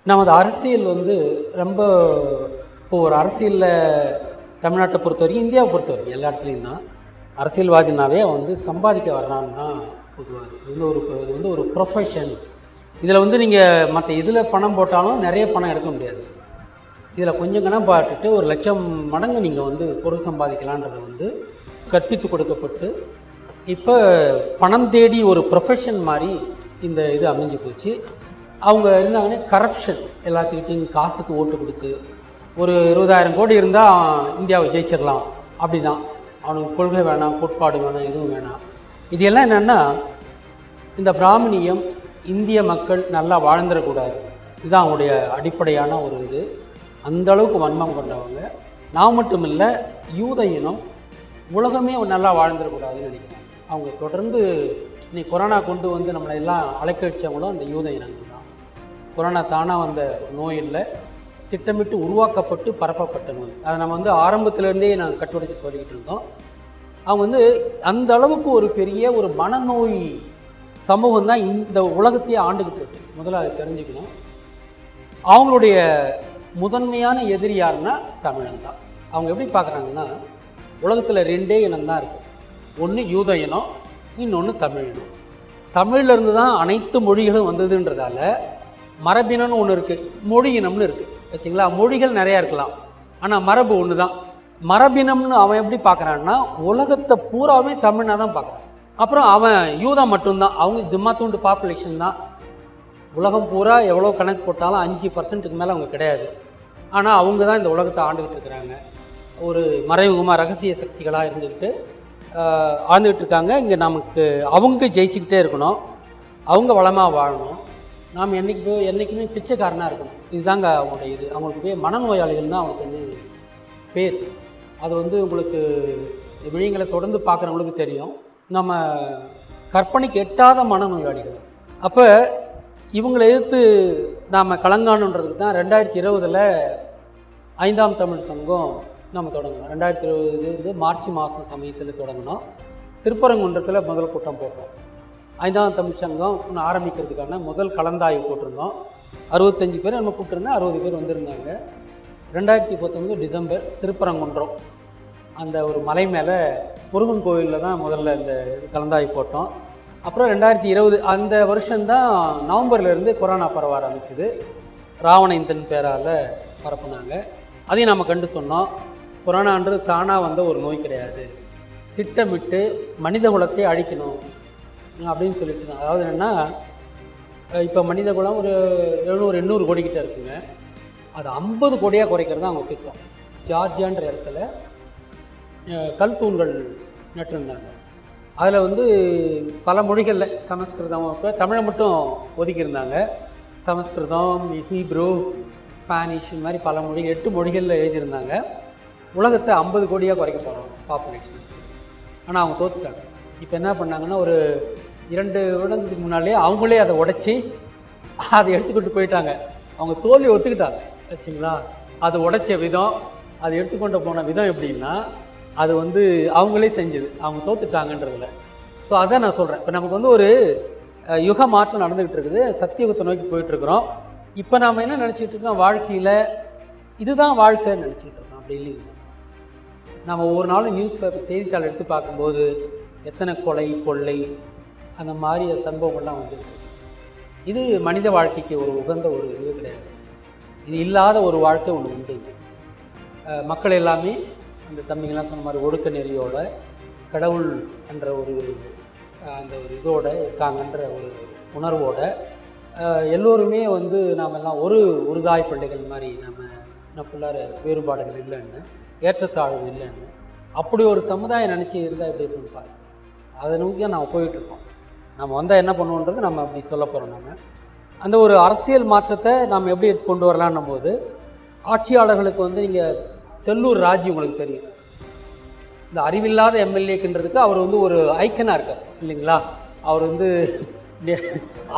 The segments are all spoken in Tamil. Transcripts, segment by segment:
நமது அரசியல் ரொம்ப இப்போ ஒரு அரசியலில் தமிழ்நாட்டை பொறுத்த வரைக்கும், இந்தியாவை பொறுத்த வரைக்கும் எல்லா இடத்துலையும் தான் அரசியல்வாதினாவே சம்பாதிக்க வர்றான்னு தான் பொதுவாக இது ஒரு ப்ரொஃபஷன். இதில் நீங்கள் மற்ற இதில் பணம் போட்டாலும் நிறைய பணம் எடுக்க முடியாது. இதில் கொஞ்சம் கணம் பார்த்துட்டு 1,00,000 மடங்கு நீங்கள் பொருள் சம்பாதிக்கலான்றது கற்பித்து கொடுக்கப்பட்டு இப்போ பணம் தேடி ஒரு ப்ரொஃபஷன் மாதிரி இந்த இது அமைஞ்சு போச்சு. அவங்க இருந்தாங்கன்னா கரப்ஷன், எல்லாத்துக்கிட்டையும் காசுக்கு ஓட்டு கொடுத்து ஒரு 20,000 கோடி இருந்தால் இந்தியாவை ஜெயிச்சிடலாம். அப்படி தான் அவனுக்கு கொள்கை வேணாம், கோட்பாடு வேணாம், எதுவும் வேணாம். இது எல்லாம் என்னென்னா, இந்த பிராமணியம் இந்திய மக்கள் நல்லா வாழ்ந்துடக்கூடாது, இதுதான் அவங்களுடைய அடிப்படையான ஒரு இது. அந்தளவுக்கு வன்மம் கொண்டவங்க. நான் மட்டும் இல்லை, யூத இனம் உலகமே நல்லா வாழ்ந்துடக்கூடாதுன்னு நினைக்கிறேன். அவங்க தொடர்ந்து இன்னைக்கு கொரோனா கொண்டு நம்மளை எல்லாம் அலைக்கழிச்சவங்களும் அந்த யூத இனங்கள் தான். கொரோனா தானாக வந்த நோய் இல்லை, திட்டமிட்டு உருவாக்கப்பட்டு பரப்பப்பட்ட நோய். அதை நம்ம ஆரம்பத்திலேருந்தே நாங்கள் கட்டுடைச்சி சொல்லிக்கிட்டு இருந்தோம். அவங்க அந்த அளவுக்கு ஒரு பெரிய ஒரு மனநோய் சமூகம் தான் இந்த உலகத்தையே ஆண்டுக்கிட்டு இருக்கு. முதல்ல அதை தெரிஞ்சுக்கணும். அவங்களுடைய முதன்மையான எதிரி யாருன்னா தமிழன் தான். அவங்க எப்படி பார்க்குறாங்கன்னா, உலகத்தில் 2 இனம் தான் இருக்குது. ஒன்று யூத இனம், இன்னொன்று தமிழ் இனம். தமிழ்லேருந்து தான் அனைத்து மொழிகளும் வந்ததுன்றதால மரபினம்னு ஒன்று இருக்குது, மொழி இனம்னு இருக்குது. வச்சிங்களா, மொழிகள் நிறையா இருக்கலாம், ஆனால் மரபு ஒன்று தான். மரபினம்னு அவன் எப்படி பார்க்குறான்னா, உலகத்தை பூராவே தமிழ்னா தான் பார்க்குறான். அப்புறம் அவன் யூதா மட்டும்தான். அவங்க ஜும்மா தூண்டு பாப்புலேஷன் தான். உலகம் பூரா எவ்வளோ கணக்கு போட்டாலும் 5% மேலே அவங்க கிடையாது. ஆனால் அவங்க தான் இந்த உலகத்தை ஆண்டுக்கிட்டு இருக்கிறாங்க. ஒரு மறைமுகமாக ரகசிய சக்திகளாக இருந்துக்கிட்டு ஆண்டுக்கிட்டு இருக்காங்க. இங்கே நமக்கு அவங்க ஜெயிச்சுக்கிட்டே இருக்கணும், அவங்க வளமாக வாழணும், நாம் என்றைக்குமே பிச்சைக்காரனாக இருக்கணும். இதுதாங்க அவங்களுடைய இது. அவங்களுக்கு போய் மனநோயாளிகள் தான் அவங்களுக்கு பேர். அது உங்களுக்கு விழிங்களை தொடர்ந்து பார்க்குறவங்களுக்கு தெரியும். நம்ம கற்பனைக்கு எட்டாத மனநோயாளிகள். அப்போ இவங்களை எதிர்த்து நாம் கலங்காணுன்றதுக்கு தான் 2020 5ஆம் தமிழ் சங்கம் நம்ம தொடங்கணும். 2020 மார்ச் மாதம் சமயத்தில் தொடங்கினோம். திருப்பரங்குன்றத்தில் முதல் கூட்டம் போட்டோம். 5ஆம் தமிழ் சங்கம் இன்னும் ஆரம்பிக்கிறதுக்கான முதல் கலந்தாய்வு போட்டிருந்தோம். 65 பேர் நம்ம கூப்பிட்டுருந்தோம், 60 பேர் வந்திருந்தாங்க. 2019 டிசம்பர் திருப்பரங்குன்றம் அந்த ஒரு மலை மேலே முருகன் கோயிலில் தான் முதல்ல இந்த கலந்தாய்வு போட்டோம். அப்புறம் 2020 அந்த வருஷம்தான் நவம்பர்லேருந்து கொரோனா பரவ ஆரம்பிச்சுது. ராவண இந்தன் பேரால் பரப்புனாங்க. அதையும் நம்ம கண்டு சொன்னோம். கொரோனான்றது தானாக வந்த ஒரு நோய் கிடையாது, திட்டமிட்டு மனித குலத்தை அழிக்கணும் அப்படின்னு சொல்லிட்டு இருந்தாங்க. அதாவது என்னென்னா, இப்போ மனித குலம் ஒரு 700-800 கோடிக்கிட்ட இருக்குங்க. அது 50 கோடியாக குறைக்கிறது தான் அவங்க திட்டம். ஜார்ஜியான்ற இடத்துல கல் தூண்கள் நட்டிருந்தாங்க. அதில் பல மொழிகளில் சமஸ்கிருதம், இப்போ தமிழை மட்டும் ஒதுக்கியிருந்தாங்க. சமஸ்கிருதம், ஹீப்ரு, ஸ்பானிஷ், இந்த மாதிரி பல மொழிகள் 8 மொழிகளில் எழுதியிருந்தாங்க. உலகத்தை 50 கோடியாக குறைக்க போகிறோம் பாப்புலேஷன். ஆனால் அவங்க தோற்றுட்டாங்க. இப்போ என்ன பண்ணாங்கன்னா, ஒரு 2 வருடத்துக்கு முன்னாலே அவங்களே அதை உடைச்சி அதை எடுத்துக்கிட்டு போயிட்டாங்க. அவங்க தோல்வி ஒத்துக்கிட்டாங்க. வச்சுங்களா, அது உடைச்ச விதம், அது எடுத்துக்கொண்டு போன விதம் எப்படின்னா, அது அவங்களே செஞ்சது. அவங்க தோத்துட்டாங்கன்றதில்ல. ஸோ அதான் நான் சொல்கிறேன். இப்போ நமக்கு ஒரு யுக மாற்றம் நடந்துக்கிட்டு இருக்குது. சத்தியுகத்தை நோக்கி போயிட்டுருக்குறோம். இப்போ நாம் என்ன நினச்சிக்கிட்டு இருக்கோம், வாழ்க்கையில் இதுதான் வாழ்க்கைன்னு நினச்சிக்கிட்டு இருக்கோம். அப்படி இல்லைங்க. நம்ம ஒவ்வொரு நாளும் நியூஸ் பேப்பர் செய்தித்தாள் எடுத்து பார்க்கும்போது எத்தனை கொலை, கொள்ளை, அந்த மாதிரி சம்பவங்கள்லாம் வந்துருக்கு. இது மனித வாழ்க்கைக்கு ஒரு உகந்த ஒரு இது கிடையாது. இது இல்லாத ஒரு வாழ்க்கை ஒன்று உண்டுங்க. மக்கள் எல்லாமே அந்த தம்பிங்கெல்லாம் சொன்ன மாதிரி ஒழுக்க நெறியோட, கடவுள் என்ற ஒரு அந்த ஒரு இதோட இருக்காங்கன்ற ஒரு உணர்வோட எல்லோருமே நாம் எல்லாம் ஒரு தாய் பிள்ளைகள் மாதிரி நமக்குள்ளார வேறுபாடுகள் இல்லைன்னு, ஏற்றத்தாழ்வு இல்லைன்னு, அப்படி ஒரு சமுதாயம் நினச்சி இருந்தால் எப்படி இருக்குன்னு பாருங்க. அதை நோக்கி தான் நம்ம போயிட்டுருக்கோம். நம்ம வந்தால் என்ன பண்ணுவோன்றது நம்ம அப்படி சொல்ல போகிறோம். நம்ம அந்த ஒரு அரசியல் மாற்றத்தை நாம் எப்படி எடுத்து கொண்டு வரலான்னும் போது, ஆட்சியாளர்களுக்கு நீங்கள் செல்லூர் ராஜு உங்களுக்கு தெரியும். இந்த அறிவில்லாத எம்எல்ஏக்குன்றதுக்கு அவர் ஒரு ஐக்கனாக இருக்கார் இல்லைங்களா. அவர்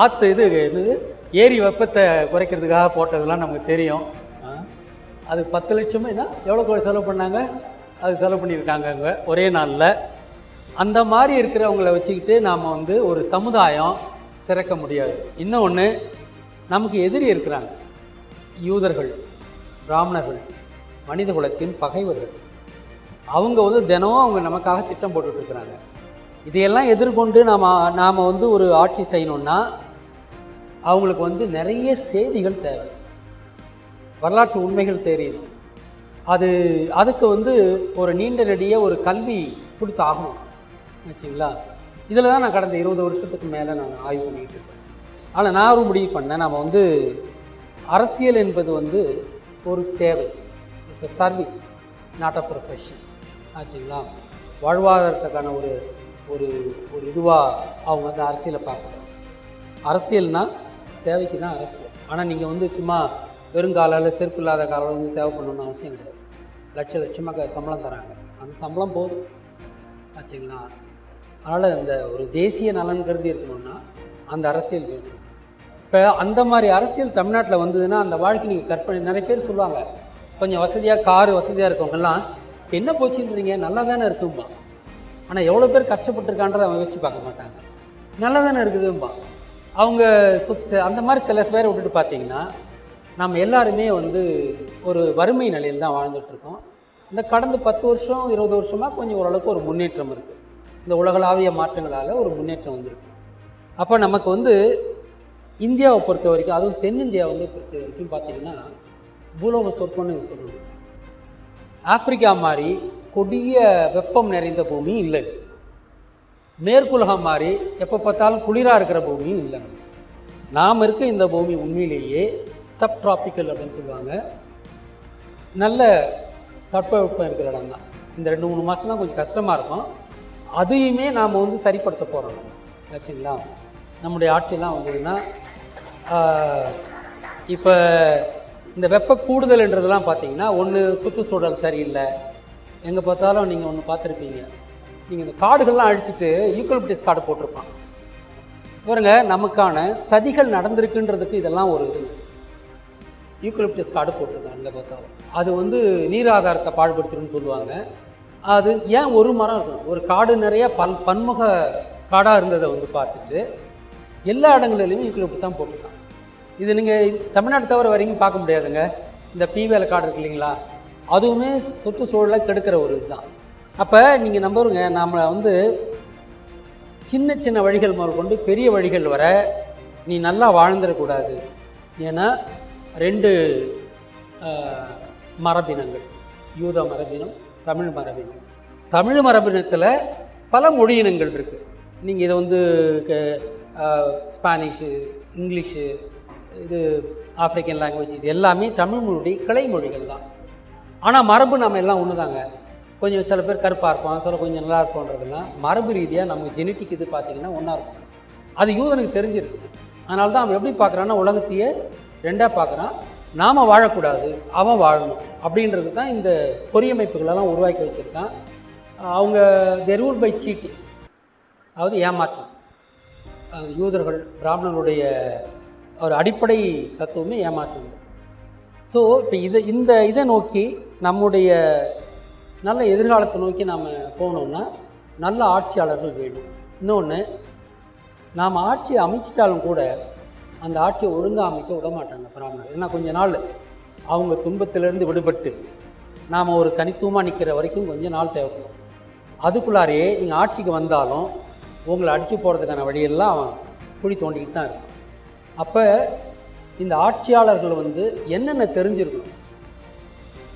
ஆற்று என்னது ஏரி வெப்பத்தை குறைக்கிறதுக்காக போட்டதெல்லாம் நமக்கு தெரியும். அது 10 லட்சமே தான் எவ்வளோ கோடி செலவு பண்ணாங்க, அது செலவு பண்ணியிருக்காங்க அங்கே ஒரே நாளில். அந்த மாதிரி இருக்கிறவங்கள வச்சுக்கிட்டு நாம் ஒரு சமுதாயம் சிறக்க முடியாது. இன்னொன்று, நமக்கு எதிரி இருக்கிறாங்க. யூதர்கள், பிராமணர்கள் மனித குலத்தின் பகைவர்கள். அவங்க வந்து தினம் அவங்க நமக்காக திட்டம் போட்டுட்ருக்குறாங்க. இதையெல்லாம் எதிர்கொண்டு நாம் வந்து ஒரு ஆட்சி செய்யணுன்னா அவங்களுக்கு வந்து நிறைய செய்திகள் தேவை, வரலாற்று உண்மைகள் தெரியணும். அதுக்கு வந்து ஒரு நீண்ட நெடிய ஒரு கல்வி கொடுத்து ஆகணும் வச்சுங்களா. இதில் தான் நான் கடந்த 20 வருஷத்துக்கு மேலே நான் ஆய்வு பண்ணிக்கிட்டு இருக்கேன். ஆனால் நான் ஒரு முடிவு பண்ணேன், நம்ம வந்து அரசியல் என்பது வந்து ஒரு சேவை, it's a service, not a profession ஆச்சுங்களா. வாழ்வாதாரத்துக்கான ஒரு ஒரு ஒரு இதுவாக அவங்க வந்து அரசியலை பார்க்குறாங்க. அரசியல்னால் சேவைக்கு தான் அரசியல். ஆனால் நீங்கள் வந்து சும்மா வெறுங்காலில் செருப்பு இல்லாத காலில் வந்து சேவை பண்ணணும்னு அவசியம் கிடையாது. லட்சமாக சம்பளம் தராங்க, அந்த சம்பளம் போதும் ஆச்சுங்களா. அதனால் இந்த ஒரு தேசிய நலன் கருதி இருக்கணும்னா அந்த அரசியல் வேணும். இப்போ அந்த மாதிரி அரசியல் தமிழ்நாட்டில் வந்ததுன்னா அந்த வாழ்க்கை நீங்கள் கற்பனை. நிறைய பேர் சொல்லுவாங்க, கொஞ்சம் வசதியாக காரு வசதியாக இருக்கவங்கெல்லாம் என்ன போச்சுன்றீங்க, நல்லா தானே இருக்கும்பா. ஆனால் எவ்வளோ பேர் கஷ்டப்பட்டுருக்கான்றதை அவங்க யோசிச்சு பார்க்க மாட்டாங்க. நல்லா தானே இருக்குதும்பா. அவங்க அந்த மாதிரி சில பேரை விட்டுட்டு பார்த்தீங்கன்னா நம்ம எல்லாருமே வந்து ஒரு வறுமை நிலையில் தான் வாழ்ந்துட்டுருக்கோம். இந்த கடந்த 10 வருஷம் 20 வருஷமாக கொஞ்சம் ஓரளவுக்கு ஒரு முன்னேற்றம் இருக்குது. இந்த உலகளாவிய மாற்றங்களால் ஒரு முன்னேற்றம் வந்திருக்கு. அப்போ நமக்கு வந்து இந்தியாவை பொறுத்த வரைக்கும், அதுவும் தென்னிந்தியாவை வந்து பொறுத்த வரைக்கும் பார்த்திங்கன்னா பூலோக சொற்பன்னு சொல்லணும். ஆப்பிரிக்கா மாதிரி கொடிய வெப்பம் நிறைந்த பூமியும் இல்லை, மேற்குலகம் மாதிரி எப்போ பார்த்தாலும் குளிராக இருக்கிற பூமியும் இல்லை. நாம் இருக்க இந்த பூமி உண்மையிலேயே சப்ட்ராபிக்கல் அப்படின்னு சொல்லுவாங்க, நல்ல தட்பவெப்பம் இருக்கிற இடம் தான். இந்த 2-3 மாதம் தான் கொஞ்சம் கஷ்டமாக இருக்கும். அதையுமே நாம் வந்து சரிப்படுத்த போகிறோம் ஆச்சுங்களா. நம்முடைய ஆட்சியெல்லாம் வந்ததுன்னா இப்போ இந்த வெப்ப கூடுதல்ன்றதெல்லாம் பார்த்தீங்கன்னா, ஒன்று சுற்றுச்சூழல் சரியில்லை. எங்கே பார்த்தாலும் நீங்கள் ஒன்று பார்த்துருப்பீங்க, நீங்கள் இந்த காடுகள்லாம் அழிச்சிட்டு யூக்கலிப்டஸ் காடு போட்டிருப்பான் பாருங்க. நமக்கான சதிகள் நடந்திருக்குன்றதுக்கு இதெல்லாம் ஒரு இது. யூக்கலிப்டஸ் காடு போட்டிருக்காங்க எங்கே பார்த்தாலும். அது வந்து நீர் ஆதாரத்தை பாழ்படுத்துன்னு சொல்லுவாங்க. அது ஏன் ஒரு மரம் இருக்கணும், ஒரு காடு நிறைய பன்முக காடாக இருந்ததை வந்து பார்த்துட்டு எல்லா இடங்களிலையும் யூக்கலிப்டஸ் தான் போட்டிருக்காங்க. இது நீங்கள் தமிழ்நாடு தவிர வரைக்கும் பார்க்க முடியாதுங்க. இந்த பீவேல காடு இருக்கு இல்லைங்களா, அதுவுமே சுற்றுச்சூழலை கெடுக்கிற ஒரு இதுதான். அப்போ நீங்கள் நம்புறீங்க, நம்மளை வந்து சின்ன சின்ன வழிகள் முதல் கொண்டு பெரிய வழிகள் வர நீ நல்லா வாழ்ந்துடக்கூடாது. ஏன்னா 2 மரபினங்கள், யூத மரபினம், தமிழ் மரபினம். தமிழ் மரபினத்தில் பல மொழியினங்கள் இருக்குது. நீங்கள் இதை வந்து ஸ்பானிஷு, இங்கிலீஷு, இது ஆஃப்ரிக்கன் லாங்குவேஜ், இது எல்லாமே தமிழ் மொழி கிளை மொழிகள் தான். ஆனால் மரபு நம்ம எல்லாம் ஒன்று தாங்க. கொஞ்சம் சில பேர் கருப்பாக இருப்போம், சில கொஞ்சம் நல்லா இருப்போன்றதுலாம் மரபு ரீதியாக நமக்கு ஜெனட்டிக் இது பார்த்திங்கன்னா ஒன்றா இருக்கும். அது யூதனுக்கு தெரிஞ்சிருக்கு. அதனால தான் அவன் எப்படி பார்க்குறான்னா உலகத்தையே 2ஆக பார்க்குறான். நாம் வாழக்கூடாது, அவன் வாழணும் அப்படின்றது தான் இந்த பொறியமைப்புகளெல்லாம் உருவாக்கி வச்சுருக்கான். அவங்க தி ரூல் பை சீட்டிங், அதாவது ஏமாற்றம். யூதர்கள் பிராமணர்களுடைய ஒரு அடிப்படை தத்துவமே ஏமாற்றம். ஸோ இப்போ இதை நோக்கி நம்முடைய நல்ல எதிர்காலத்தை நோக்கி நாம் போகணுன்னா நல்ல ஆட்சியாளர்கள் வேணும். இன்னொன்று, நாம் ஆட்சியை அமைச்சிட்டாலும் கூட அந்த ஆட்சியை ஒழுங்காக அமைக்க விட மாட்டாங்க பிராமணர். ஏன்னா கொஞ்ச நாள் அவங்க துன்பத்திலேருந்து விடுபட்டு நாம் ஒரு தனித்துவமாக நிற்கிற வரைக்கும் கொஞ்சம் நாள் தேவைப்படும். அதுக்குள்ளாரையே நீங்கள் ஆட்சிக்கு வந்தாலும் உங்களை அடித்து போகிறதுக்கான வழியெல்லாம் குழி தோண்டிக்கிட்டு தான் இருக்கும். அப்போ இந்த ஆட்சியாளர்கள் வந்து என்னென்ன தெரிஞ்சிருக்கணும்.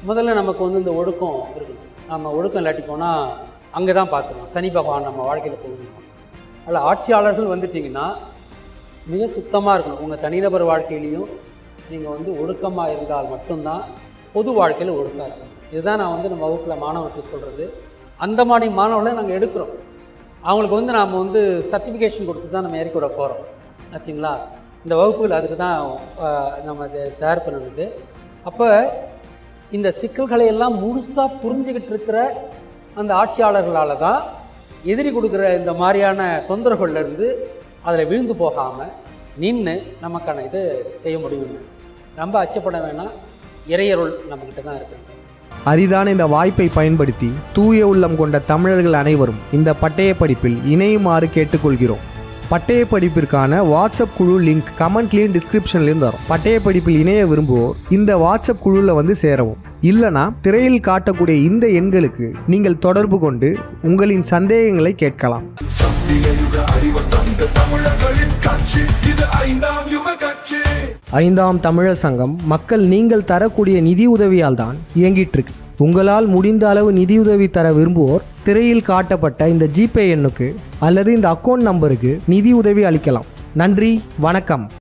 முதல்ல நமக்கு வந்து இந்த ஒழுக்கம் இருக்கணும். நம்ம ஒழுக்கம் இல்லாட்டி போனால் அங்கே தான் பார்த்துருவோம், சனி பகவான் நம்ம வாழ்க்கையில் போகணும். அதில் ஆட்சியாளர்கள் வந்துட்டிங்கன்னா மிக சுத்தமாக இருக்கணும். உங்கள் தனிநபர் வாழ்க்கையிலையும் நீங்கள் வந்து ஒழுக்கமாக இருந்தால் மட்டும்தான் பொது வாழ்க்கையில் ஒழுக்காக இருக்கணும். இதுதான் நான் வந்து நம்ம வகுப்பில் மாணவர்களுக்கு சொல்கிறது. அந்த மாதிரி மாணவர்களை நாங்கள் எடுக்கிறோம். அவங்களுக்கு வந்து நாம் வந்து சர்டிஃபிகேஷன் கொடுத்து தான் நம்ம ஏறிக்கூட போகிறோம் ஆச்சுங்களா. இந்த வகுப்புகள் அதுக்கு தான் நம்ம தயார் பண்ணுறது. அப்போ இந்த சிக்கல்களை எல்லாம் முழுசாக புரிஞ்சுக்கிட்டு இருக்கிற அந்த ஆட்சியாளர்களால் தான் எதிரி கொடுக்குற இந்த மாதிரியான தொந்தரவுகள்லேருந்து அதில் விழுந்து போகாமல் நின்று நமக்கான இது செய்ய முடியும்னு ரொம்ப அச்சப்பட வேணாம். இறையருள் நம்மக்கிட்ட தான் இருக்குது. அரிதான இந்த வாய்ப்பை பயன்படுத்தி தூய உள்ளம் கொண்ட தமிழர்கள் அனைவரும் இந்த பட்டய படிப்பில் இணையுமாறு கேட்டுக்கொள்கிறோம். பட்டய படிப்பிற்கான வாட்ஸ்அப் குழு லிங்க் கமெண்ட்லேயும் டிஸ்கிரிப்ஷன்லேயும் தரும். பட்டய படிப்பில் இணைய விரும்புவோர் இந்த வாட்ஸ்அப் குழுவில் வந்து சேரவும். இல்லைனா திரையில் காட்டக்கூடிய இந்த எண்களுக்கு நீங்கள் தொடர்பு கொண்டு உங்களின் சந்தேகங்களை கேட்கலாம். ஐந்தாம் தமிழர் சங்கம் மக்கள் நீங்கள் தரக்கூடிய நிதி உதவியால் தான் இயங்கிட்டு இருக்கு. உங்களால் முடிந்த அளவு நிதியுதவி தர விரும்புவோர் திரையில் காட்டப்பட்ட இந்த ஜிபே எண்ணுக்கு அல்லது இந்த அக்கௌண்ட் நம்பருக்கு நிதி உதவி அளிக்கலாம். நன்றி, வணக்கம்.